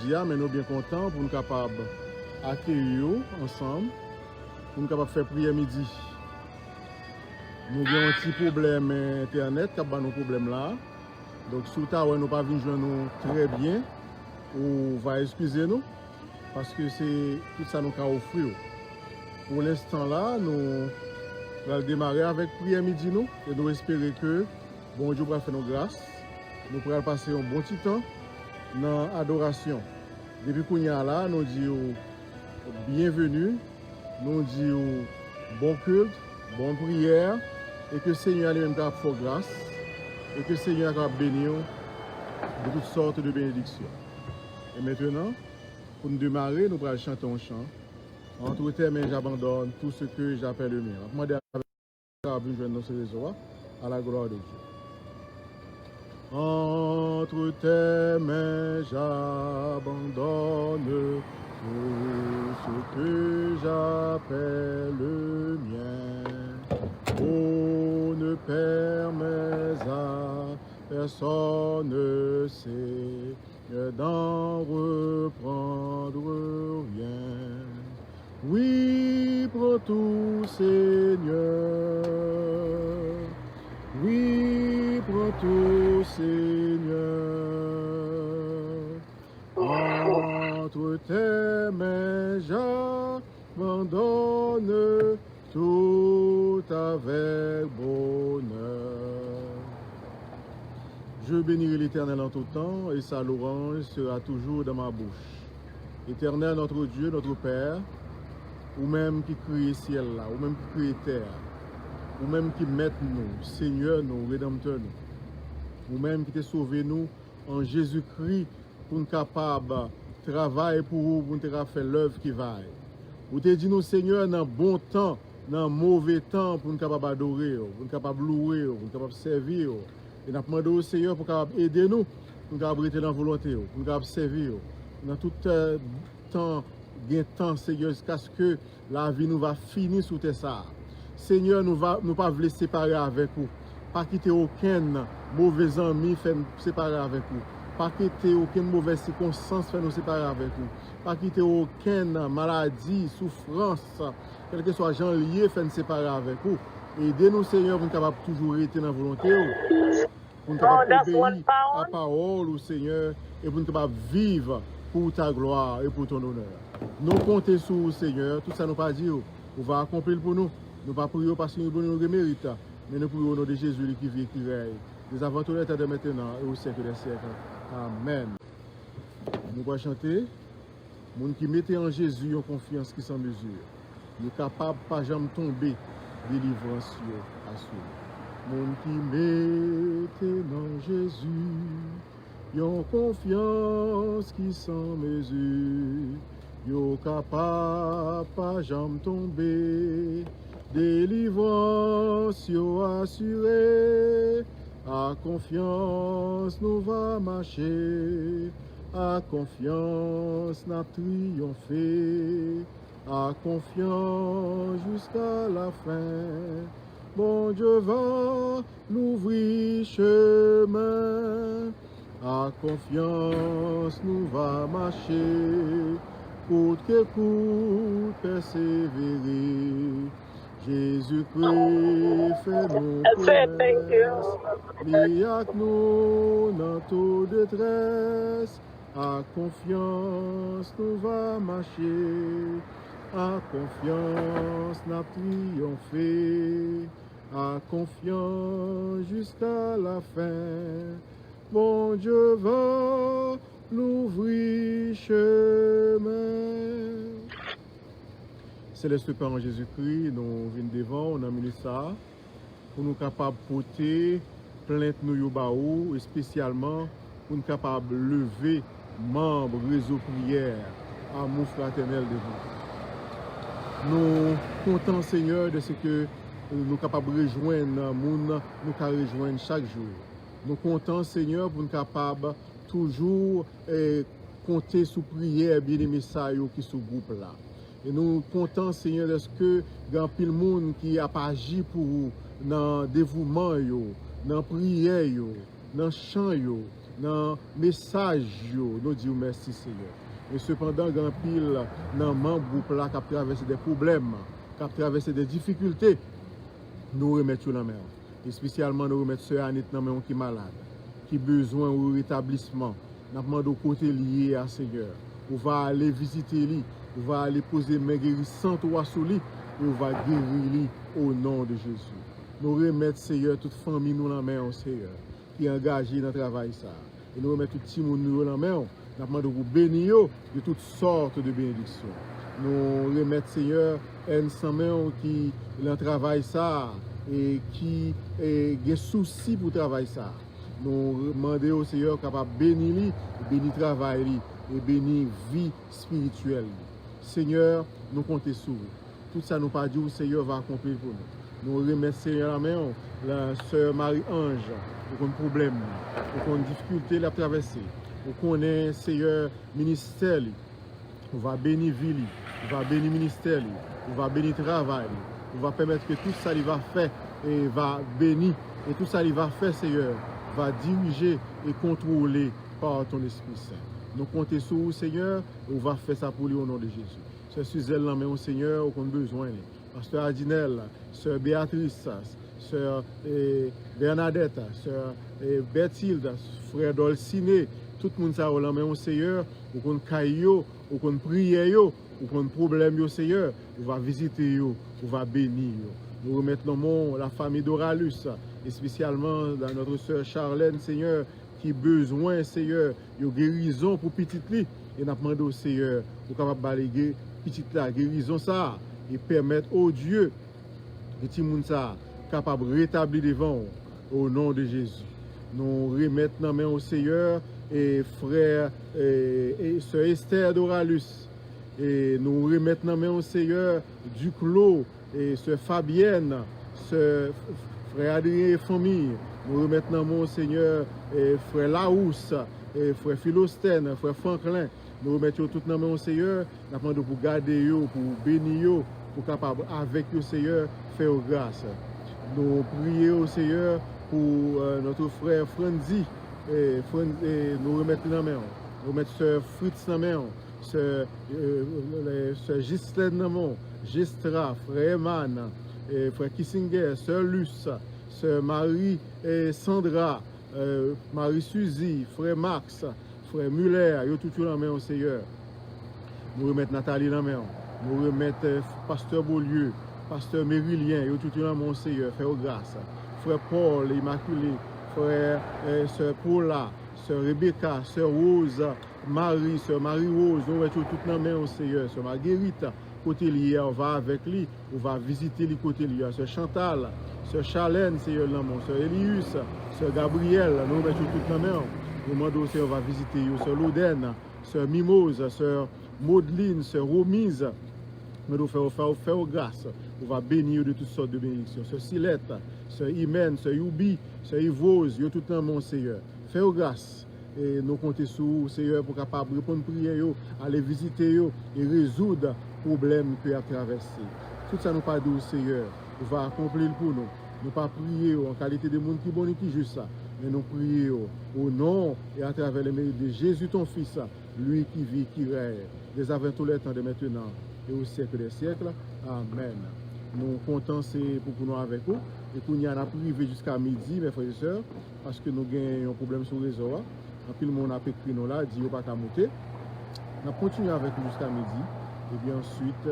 aujourd'hui, mais nous sommes bien contents pour nous capables d'accueillir ensemble, pour nous capables de faire prière midi. Nous avons un petit problème internet, qui a nos problèmes là. Donc, sous ta nous pas venir joindre nous très bien. On va excuser nous parce que c'est tout ça nous a offert. Pour l'instant là, nous allons démarrer avec prière midi nous et nous espérons que bon Dieu va faire nos grâces. Nous pourrons passer un bon petit temps dans l'adoration. Depuis qu'on y a là, nous disons bienvenue, nous disons bon culte, bonne prière et que le Seigneur lui-même t'a fait grâce et que le Seigneur t'a béni de toutes sortes de bénédictions. Et maintenant, pour nous démarrer, nous allons chanter un chant. Entre tes mains, j'abandonne tout ce que j'appelle le mien. Je demande à vous à la gloire de Dieu. Entre tes mains, j'abandonne tout ce que j'appelle le mien. Oh, ne permets à personne, Seigneur, d'en reprendre rien. Oui, prends tout, Seigneur. Oui, prends tout, Seigneur. Entre tes mains, j'abandonne tout avec bonheur. Je bénirai l'Éternel en tout temps et sa louange sera toujours dans ma bouche. Éternel, notre Dieu, notre Père, ou même qui crée ciel là, ou même qui crée terre, ou même qui met nous, Seigneur nous, Rédempteur nous, ou même qui t'a sauvé nous en Jésus-Christ pour nous capables de travailler pour nous, pour nous faire l'œuvre qui va. Ou t'as dit nous, Seigneur, dans bon temps, dans mauvais temps, pour nous capables d'adorer, pour nous capables de louer, pour nous capables de servir. Et nous demandons au Seigneur pour capable aider nous, pour nous capables de dans la volonté, pour nous capables de servir. Dans tout temps, bien temps, Seigneur, jusqu'à ce que la vie nous va finir sous tes ça. Seigneur, nous ne pas vous séparer avec vous. Pas quitter aucun mauvais ami fait nous séparer avec vous. Pas quitter aucune mauvaise circonstance fait nous séparer avec vous. Pas quitter aucune maladie, souffrance, quel que soit genre lié fait nous séparer avec vous. Aidez-nous, Seigneur, pour nous capables toujours rester dans la volonté. Pour nous capables obéir à la parole, au Seigneur, et pour nous capables vivre pour ta gloire et pour ton honneur. Nous comptons sur vous, Seigneur. Tout ça nous pas dit. On va accomplir pour nous. Nous ne prions pas parce que nous mérite, mais nous prions au nom de Jésus qui vit et qui règne. Nous avons tout l'état de maintenant et au siècle des siècles. Amen. Nous allons chanter. Les gens qui mettent en Jésus en confiance qui sans mesure. Nous sommes capables de ne pas jamais tomber délivrance à soi. Les gens qui mettent en Jésus en confiance qui sans mesure. Yo capable pas jamais tomber, délivrance yo assuré, à confiance nous va marcher, à confiance n'a triomphé, à confiance jusqu'à la fin. Bon Dieu va l'ouvrir chemin, à confiance nous va marcher. Coûte que coûte, persévérer. Jésus-Christ fait nos promesses. Lui avec nous dans toute détresse. À confiance, nous va marcher. À confiance, n'a triomphé. À confiance jusqu'à la fin. Bon Dieu va l'ouvrir chemin. Céleste Père en Jésus-Christ, nous venons devant, nous avons ça, pour nous capables de porter plainte nous baou, et spécialement pour nous capables de lever membres réseau prière, amour fraternel de vous. Nous comptons, Seigneur, de ce que nous sommes capables de rejoindre, nous rejoindre chaque jour. Nous comptons, Seigneur, pour nous capables toujours compter sous prière, bien-aimé ça, qui sont groupe là. Et nous comptons, Seigneur, de ce que il y a pile monde qui a agi pour vous dans le dévouement, dans la prière, dans le chant, dans le message, nous disons merci Seigneur. Et cependant, grand pile dans le membre groupe là qui a traversé des problèmes, qui a traversé des difficultés, nous remettons la main. Et spécialement, nous remettons Sœur Anit dans la main qui est malade, qui a besoin de rétablissement. Nous demandons au côté lié à Seigneur. On va aller visiter lui, on va aller poser mes guérissantes sur lui, et on va guérir lui au nom de Jésus. Nous remettons Seigneur toute famille nous la main au Seigneur, qui est engagée dans le travail ça. Et nous remettons tout le monde nous la main. Nous demandons pour bénir de toutes sortes de bénédictions. Nous remettons Seigneur un qui dans le travail ça et qui a des soucis pour le travail ça. Nous demandons au Seigneur capable de bénir le travail et bénir la vie spirituelle. Seigneur, nous comptons sur vous. Tout ça nous pas dit, le Seigneur va accomplir pour nous. Nous remercions Seigneur la main, la sœur Marie-Ange, pour un problème, pour une difficulté à traverser. Pour qu'on ait Seigneur ministère, on va bénir la vie, on va bénir le ministère, on va bénir le travail, on va permettre que tout ça il va faire et va bénir. Et tout ça il va faire, Seigneur, va diriger et contrôler par ton Esprit Saint. Nous comptons sur vous, Seigneur, et on va faire ça pour lui au nom de Jésus. Sœur Suzelle, mais au Seigneur, on a besoin. Pasteur Adinel, Sœur Béatrice, Sœur Bernadette, Sœur Berthilde, Frère Dolciné, tout le monde ça au au Seigneur, on a caillou, on a prié, on a un problème au Seigneur, on va visiter, on va bénir. Nous remettons la famille d'Oralus, et spécialement dans notre sœur Charlène, Seigneur, qui a besoin, Seigneur, de guérison pour petite lit. Et nous demandons au Seigneur, pour capable balayer petite la guérison ça, et permettre au Dieu, que tout le monde ça, capable de rétablir devant au nom de Jésus. Nous remettons main au Seigneur et frère et sœur Esther d'Oralus. Et nous remettons main au Seigneur Duclos et sœur Fabienne, sœur frère Adrien et famille. Nous remettons main au Seigneur et frère Larousse, et frère Philostène, frère Franklin. Nous remettons tout main au Seigneur. Nous demandons pour garder, pour bénir, pour capable avec le Seigneur faire grâce. Nous prions au Seigneur pour notre frère Franzi. Et nous remettons la main. Nous remettons sœur Fritz la main. Sœur Ghislaine la main. Gistra, frère Eman, frère Kissinger, sœur Luce, sœur Marie et Sandra, Marie Suzy, frère Max, frère Muller, ils ont tout la main au Seigneur. Nous remettons Nathalie la main. Nous remettons pasteur Beaulieu, pasteur Mérilien, ils ont tout la main au Seigneur, frère grâce. Frère Paul, Immaculé, frère sœur Paula, sœur Rebecca, sœur Rose, Marie, sœur Marie-Rose, nous mettons toute la main au Seigneur, sœur Marguerite, côté lié, on va avec lui, on va visiter lui côté lié, sœur Chantal, sœur Charlène, Seigneur l'amour, sœur Elius, sœur Gabriel, nous mettons toute la main, nous demandons au Seigneur, on va visiter sœur Loden, sœur Mimose, sœur Maudeline, sœur Romise, nous devons faire grâce, on va bénir de toutes sortes de bénédictions, sœur Silette, sœur Imen, sœur Youbi, sœur Yvose, tout le monde, Seigneur, faire grâce. Et nous comptons sur vous, Seigneur, pour capable de répondre à prière, aller visiter et résoudre les problèmes que vous avez traversés. Tout ça nous pas dit, Seigneur, vous va accomplir pour nous. Nous pas prier en qualité de monde qui bon et qui juste ça, mais nous prions au nom et à travers le mérite de Jésus, ton Fils, lui qui vit, qui règne, dès avant tous les temps de maintenant et au siècle des siècles. Amen. Nous comptons pour nous avec vous. Et qu'on y en a privé jusqu'à midi, mes frères et sœurs, parce que nous avons un problème sur le réseau. Et puis le monde a écrit nous là, dit pas qu'à monter. On continue avec nous jusqu'à midi. Et bien ensuite,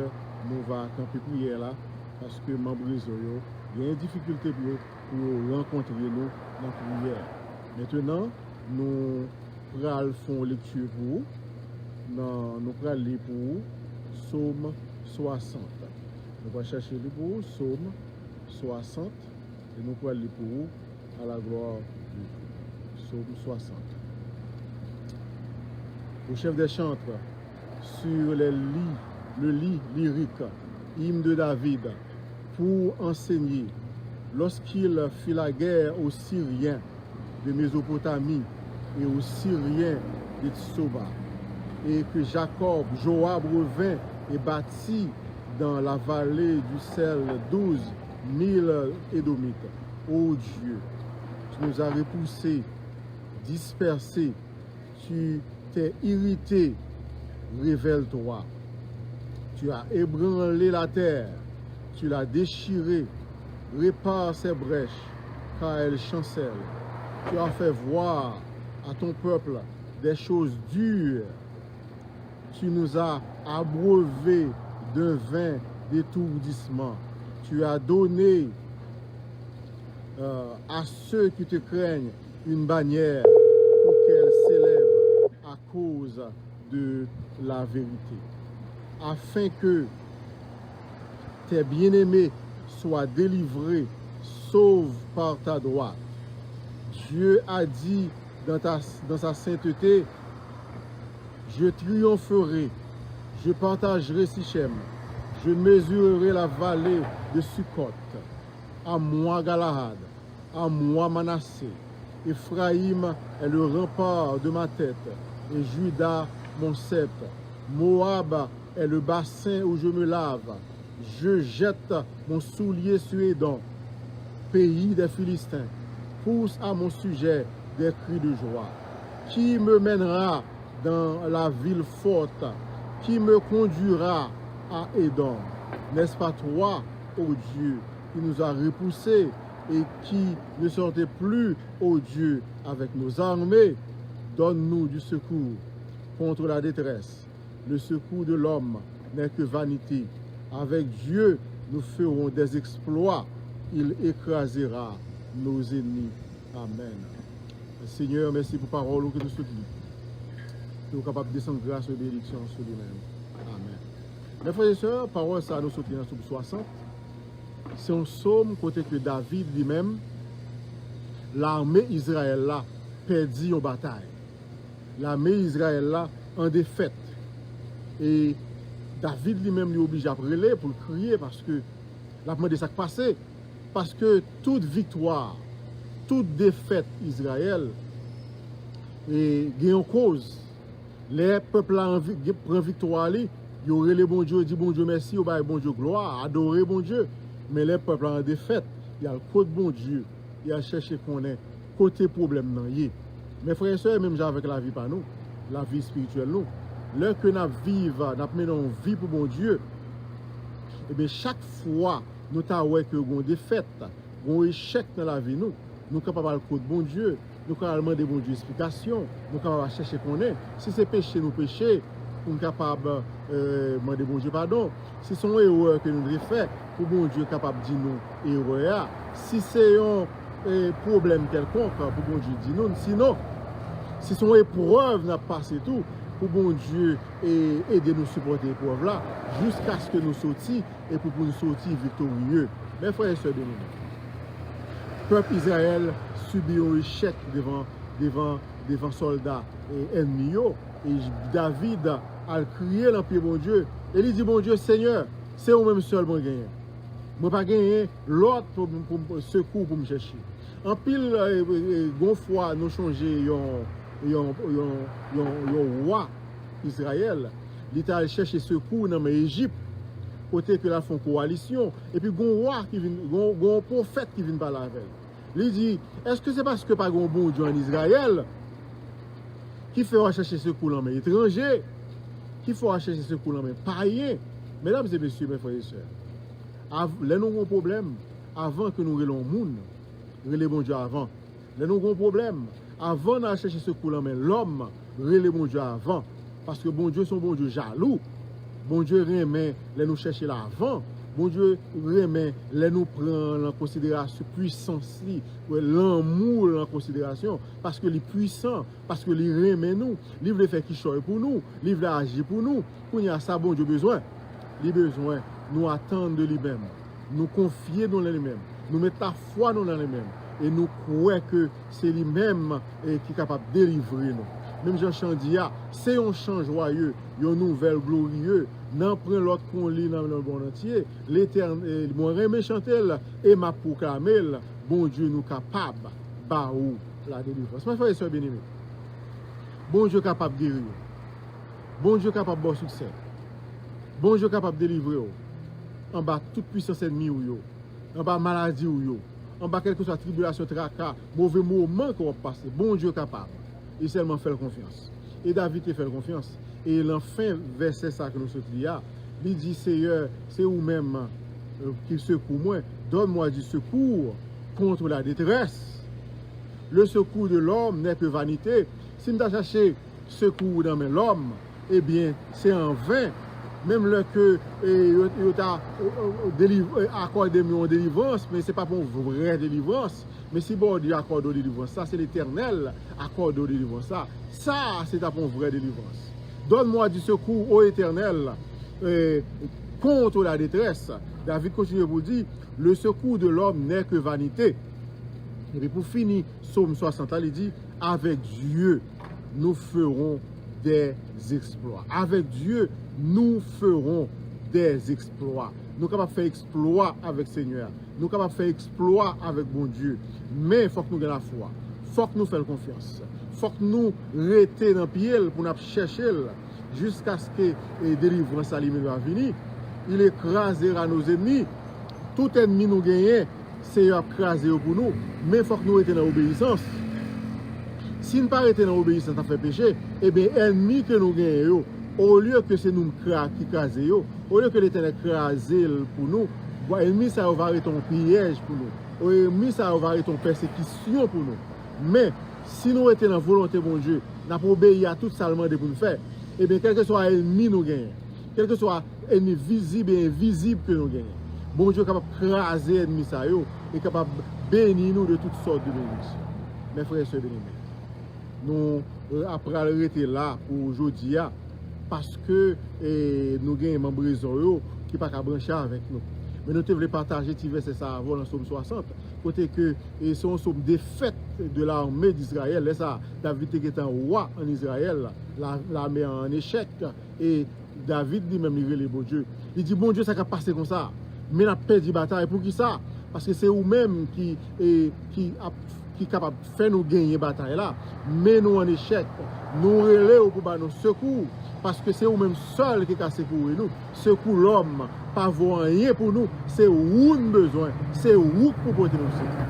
nous allons camper prière là, parce que membres réseau, il y a une difficulté pour rencontrer nous dans la prière. Maintenant, nous allons faire lecture pour vous. Nous allons lire pour vous Psaume 60. Nous allons chercher le pour vous, Psaume 60. Et nous allons lire pour vous à la gloire de Dieu. Psaume 60. Au chef des chantres, sur le lit lyrique, hymne de David, pour enseigner, lorsqu'il fit la guerre aux Syriens de Mésopotamie et aux Syriens de Tsoba, et que Jacob, Joab revint et bâtit dans la vallée du sel 12 000 Édomites. Ô Dieu, tu nous as repoussés dispersé, tu t'es irrité, révèle-toi. Tu as ébranlé la terre, tu l'as déchirée, répare ses brèches, car elles chancellent. Tu as fait voir à ton peuple des choses dures. Tu nous as abreuvés d'un vin d'étourdissement. Tu as donné à ceux qui te craignent une bannière pour qu'elle s'élève à cause de la vérité, afin que tes bien-aimés soient délivrés, sauve par ta droite. Dieu a dit dans sa sainteté, je triompherai, je partagerai Sichem, je mesurerai la vallée de Sukkot. À moi Galahad, à moi Manassé. Ephraïm est le rempart de ma tête, et Juda mon sceptre. Moab est le bassin où je me lave. Je jette mon soulier sur Édom, pays des Philistins. Pousse à mon sujet des cris de joie. Qui me mènera dans la ville forte? Qui me conduira à Édom? N'est-ce pas toi, ô Dieu, qui nous a repoussés et qui ne sortait plus, ô Dieu, avec nos armées? Donne-nous du secours contre la détresse. Le secours de l'homme n'est que vanité. Avec Dieu, nous ferons des exploits. Il écrasera nos ennemis. Amen. Seigneur, merci pour la parole que nous soutenons. Nous sommes capables de descendre grâce et bénédiction sur lui-même. Amen. Mes frères et sœurs, parole ça nous soutenons dans le 60. C'est un psaume côté que David lui-même, l'armée Israël là, perdit en bataille. L'armée Israël là, en défaite. Et David lui-même lui oblige à brûler pour le crier parce que la demande de ça passé. Parce que toute victoire, toute défaite Israël et gagne en cause. Les peuples prennent victoire, ils auraient le bon Dieu, dit bon Dieu merci, ou bon Dieu gloire, adorer bon Dieu. Mais les peuples en défaite, il y a le côté bon Dieu, il y a cherché qu'on est côté problème non y. Mes frères et sœurs, même avec la vie par nous, la vie spirituelle nous, l'heure que nous vivons, nous menons une vie pour bon Dieu, et bien chaque fois nous avons que nous défaite, nous échec dans la vie nous sommes capables de côté bon Dieu, nous sommes capables de demander bon Dieu explication, nous sommes capables de chercher qu'on est. Si c'est péché, nous péchons. Nous sommes capables de demander bon Dieu pardon. Si c'est une erreur que nous devons faire, pour bon Dieu capable de dire nous erreur. Si c'est un problème quelconque, pour bon Dieu dire nous. Sinon, si c'est une épreuve, n'a passé tout, pour bon Dieu aider nous supporter l'épreuve là, jusqu'à ce que nous sortions et pour nous sortir victorieux. Mes frères et sœurs, le peuple Israël subit un échec devant soldats et ennemis. Et David a crié l'empire bon Dieu. Et il dit bon Dieu, Seigneur, c'est vous-même seul pour gagner. Je ne pas gagner l'autre pour secours pour me chercher. En pile, une fois, nous changé un roi Israël. Il a cherché secours dans l'Égypte. Côté que la font coalition. Et puis, un roi qui vient, un prophète qui vient parler avec elle. Il dit, est-ce que c'est parce que pas un bon Dieu en Israël qui fait rechercher secours dans les étrangers, qui fait rechercher secours dans les païens? Mesdames et messieurs, mes frères et sœurs, là nous avons un problème avant que nous relons le monde, relons bon Dieu avant. Là nous avons un problème avant de chercher secours dans l'homme, relons bon Dieu avant. Parce que bon Dieu, son bon Dieu jaloux. Bon Dieu remet les nous chercher l'avant. Bon Dieu remet les nous prendre en considération puissance, l'amour en considération. Parce que les puissants, parce que les remet nous. Il veut faire qui choisit pour nous. Il veut agir pour nous. Pour y a ça, bon Dieu besoin. Les besoins, nous attendre de lui-même. Nous confier dans lui-même. Nous mettre la foi dans lui-même. Et nous croyons que c'est lui-même qui est capable de délivrer nous. Même Jean Chandia, c'est un chant joyeux, une nouvelle glorieuse. N'en prend l'autre qu'on lit dans le monde entier. L'éternel, moi remets chanter et m'a proclamé, bon Dieu nous capable, bah ou la délivrance. Mes frères et sœurs bien-aimés, bon Dieu capable de guérir. Bon Dieu capable de bon succès. Bon Dieu capable de délivrer. En bas toute puissance ennemie ou yo. En bas maladie ou yo. en bas quelque soit tribulation, tracas, mauvais moment qu'on va passer, bon Dieu capable. Il seulement fait confiance. Et David a fait confiance. Et l'enfin verset ça que nous sommes là, il dit Seigneur, c'est vous-même qui secoue moi, donne-moi du secours contre la détresse. Le secours de l'homme n'est que vanité. Si nous avons cherché secours dans l'homme, eh bien, c'est en vain. Même le que il t'a accordé une délivrance, mais ce n'est pas pour une vraie délivrance. Mais si bon Dieu accorde une délivrance, ça c'est l'Éternel accorde une délivrance. Ça c'est pour une vraie délivrance. Donne-moi du secours au Éternel contre la détresse. David continue pour dire, le secours de l'homme n'est que vanité. Et puis pour finir, Psaume 60, il dit, avec Dieu, nous ferons des exploits. Avec Dieu, nous ferons des exploits. Nous sommes capables de faire exploit avec le Seigneur. Nous sommes capables de faire exploit avec bon Dieu. Mais il faut que nous ayons la foi. Il faut que nous fassions confiance. Il faut que nous restions dans le pied pour nous chercher jusqu'à ce que la délivrance va venir. Il écrasera nos ennemis. Tout ennemi nous gagne, c'est écraser pour nous. Mais il faut que nous restions dans l'obéissance. Si nous ne pas dans l'obéissance, ça fait péché, eh bien, l'ennemi que nous gagnons, au lieu que c'est nous qui crasons, au lieu que l'Éternel crase pour nous, l'ennemi ça va être un piège pour nous. L'ennemi ça va être une persécution pour nous. Mais si nous étions dans la volonté de mon Dieu, nous avons obéi à tout ça pour nous faire, eh bien, quel que soit l'ennemi nous gagnons, quel que soit l'ennemi visible et invisible que nous gagnons, bon Dieu est capable de craser l'ennemi ça et capable de bénir nous de toutes sortes de bénédictions. Mes frères et sœurs bien-aimés, nous après arrêter là pour aujourd'hui parce que nous avons un membre qui n'est pas branché avec nous. Mais nous devons partager ces versets avant dans Somme 60, côté que c'est une somme défaite de l'armée d'Israël. Ça, David était un roi en Israël, l'armée en échec, et David lui-même il les bon Dieu. Il dit bon Dieu, ça va passer comme ça. Mais la perdu la bataille pour qui ça? Parce que c'est vous-même qui est capable de faire nous gagner la bataille là. Mais nous en échec, nous relèvons pour nous secours. Parce que c'est vous-même seul qui a secourir nous. Secours l'homme, pas voir rien pour nous. C'est où nous besoin. C'est où pour porter nous secours.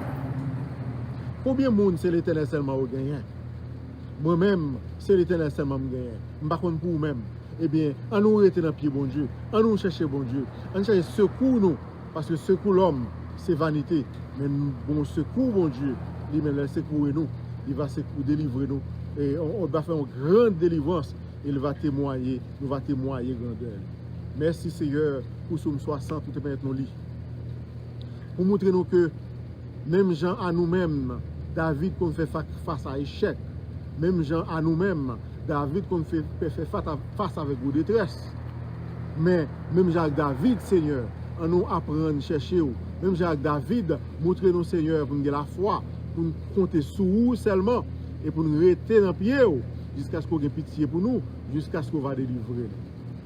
Combien de monde c'est l'Éternel seulement qui gagne? Moi-même, c'est l'Éternel seulement qui gagne. Je ne sais pas pour vous-même. Eh bien, on nous rester dans le pied bon Dieu. On nous chercher bon Dieu. On cherche secours nous. Parce que secours l'homme, c'est vanité. Mais bon secours bon Dieu, lui-même, il secours nous. Il va délivrer nous. Et on va faire une grande délivrance. Il va témoigner, nous va témoigner grandeur. Merci Seigneur pour Somme 60, tout est maintenant lit. Pour montrer nous que même gens à nous-mêmes, David qu'on fait face à l'échec, même gens à nous-mêmes, David qu'on fait face avec vos détresses. Mais même Jacques David, Seigneur, on nous apprendre à chercher. Même Jacques David, montrez nous Seigneur pour nous la foi, pour nous compter sur vous seulement et pour nous rester dans le pied. Jusqu'à ce qu'on ait pitié pour nous, jusqu'à ce qu'on va délivrer.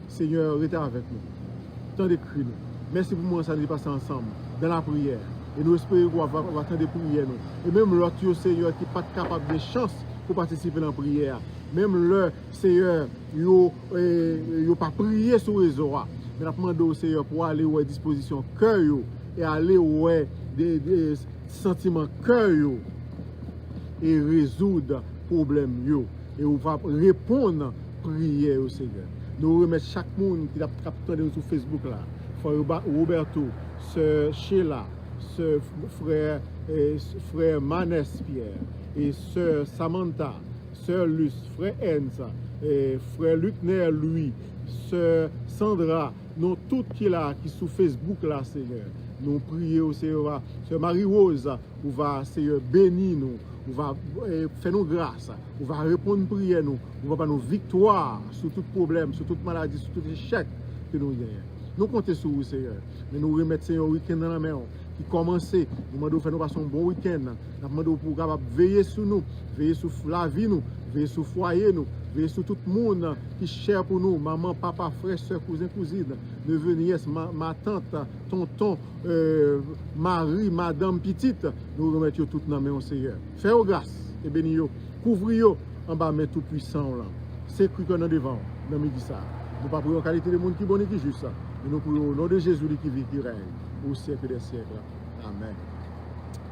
Seigneur, restez avec nous. Tant de cris nous. Merci pour moi, ça nous passer ensemble, dans la prière. Et nous espérons qu'on va attendre des prières. Et même l'autre, Seigneur, qui n'est pas capable de chance pour participer à la prière. Même le Seigneur, il n'a pas prié sur les réseau. Mais nous demandons au Seigneur pour aller à disposition cœur et aller des sentiments cœur et résoudre les problèmes. Et on va répondre prière au Seigneur. Nous remettons chaque monde qui a capté sur Facebook là. Frère Roberto, sœur Sheila, frère Manes Pierre, et sœur Samantha, sœur Luce, frère Enza, et frère Lucner Louis, sœur Sandra, nous tous qui là, qui sur Facebook là, Seigneur. Nous prions au Seigneur, sœur Marie-Rose, où va Seigneur bénir nous. On va faire nos grâces, on va répondre à prière, on va faire nos victoires sur tout problème, sur toute maladie, sur tout échec que nous gagnons. Nous comptons sur vous, Seigneur. Mais nous remettons un week-end dans la main qui commence. Nous demandons de faire un bon week-end. Nous demandons pour veiller sur nous, veiller sur la vie, nous, veiller sur le foyer, nous, veiller sur tout le monde qui cher pour nous, maman, papa, frère, soeur, cousin, cousine, neveu, nièce, ma tante, tonton, mari, madame, petite. Nous remettons tout dans la main, Seigneur. Fais-vous grâce et bénis-vous. Couvrez-vous en bas, mais tout puissant là. C'est cru qu'on est devant, dans midi ça. Nous ne pas prions en qualité de monde qui est bon et qui est juste. Mais nous prions au nom de Jésus qui vit, qui règne, au siècle des siècles. Amen.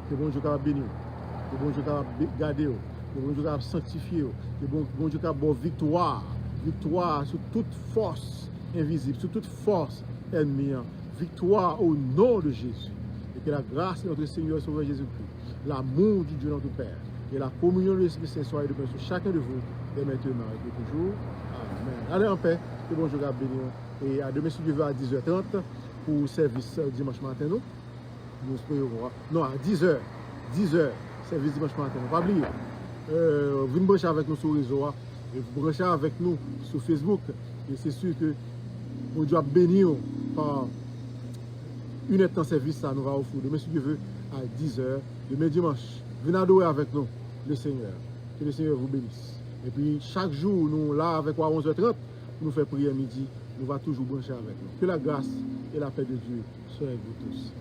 Que bon Dieu capable bénir. Que bon Dieu capable garder. Que bon Dieu capable sanctifier. Que bon Dieu capable victoire. Victoire sur toute force invisible, sur toute force ennemie. Victoire au nom de Jésus. Et que la grâce de notre Seigneur Sauveur Jésus-Christ, l'amour du Dieu notre Père et la communion de l'Esprit Saint soit de sur chacun de vous, et maintenant et pour toujours. Amen. Allez en paix, que bon Dieu bénir. Et à demain, si Dieu veut, à 10h30 pour service dimanche matin. Nous espérons. Non, à 10h. 10h, service dimanche matin. Pas oublier. Venez brancher avec nous sur le réseau. Et vous branchez avec nous sur Facebook. Et c'est sûr que bon Dieu bénir par une heure de service, ça nous va offrir. Demain, si Dieu veut, à 10h, demain dimanche. Venez adorer avec nous le Seigneur. Que le Seigneur vous bénisse. Et puis, chaque jour, nous, là, avec à 11h30, pour nous faire prier midi, nous va toujours brancher avec nous. Que la grâce et la paix de Dieu soient avec vous tous.